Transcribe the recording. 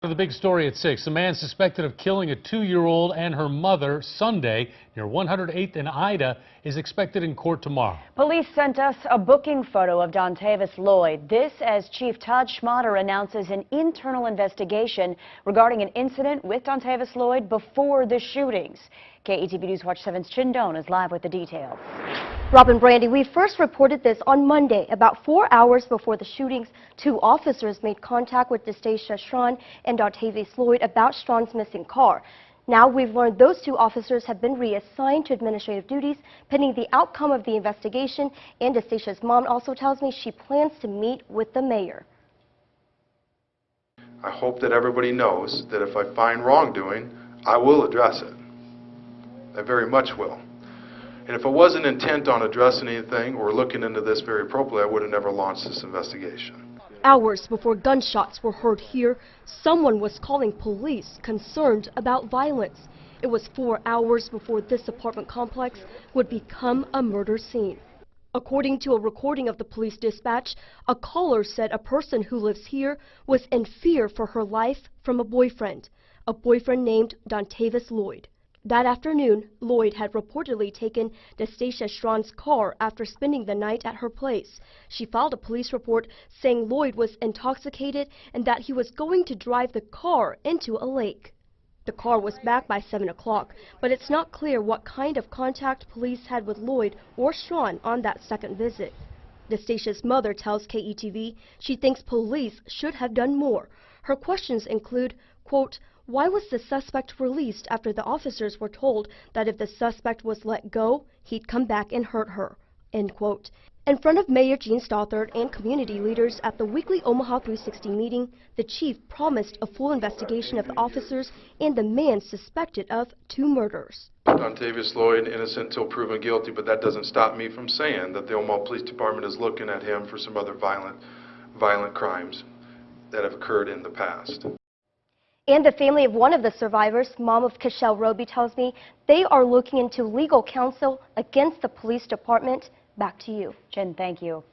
For the big story at 6, a man suspected of killing a 2-year-old and her mother Sunday near 108th and Ida is expected in court tomorrow. Police sent us a booking photo of Dontavis Lloyd. This as Chief Todd Schmatter announces an internal investigation regarding an incident with Dontavis Lloyd before the shootings. KETV News Watch 7's Chin Doan is live with the details. Robin Brandy, we first reported this on Monday. About 4 hours before the shootings, 2 officers made contact with Destacia Strawn and Dontavis Lloyd about Strawn's missing car. Now we've learned those 2 officers have been reassigned to administrative duties pending the outcome of the investigation, and Destacia's mom also tells me she plans to meet with the mayor. I hope that everybody knows that if I find wrongdoing, I will address it. I very much will. And if I wasn't intent on addressing anything or looking into this very appropriately, I would have never launched this investigation. Hours before gunshots were heard here, someone was calling police concerned about violence. It was 4 hours before this apartment complex would become a murder scene. According to a recording of the police dispatch, a caller said a person who lives here was in fear for her life from a boyfriend named Dontavis Lloyd. That afternoon, Lloyd had reportedly taken Destacia Strawn's car after spending the night at her place. She filed a police report saying Lloyd was intoxicated and that he was going to drive the car into a lake. The car was back by 7 o'clock, but it's not clear what kind of contact police had with Lloyd or Strawn on that second visit. Destacia's mother tells KETV she thinks police should have done more. Her questions include, quote, why was the suspect released after the officers were told that if the suspect was let go, he'd come back and hurt her? End quote. In front of Mayor Gene Stothert and community leaders at the weekly Omaha 360 meeting, the chief promised a full investigation of the officers and the man suspected of 2 murders. Dontavis Lloyd, innocent till proven guilty, but that doesn't stop me from saying that the Omaha Police Department is looking at him for some other violent crimes that have occurred in the past. And the family of one of the survivors, mom of Keshell Roby, tells me they are looking into legal counsel against the police department. Back to you. Jen, thank you.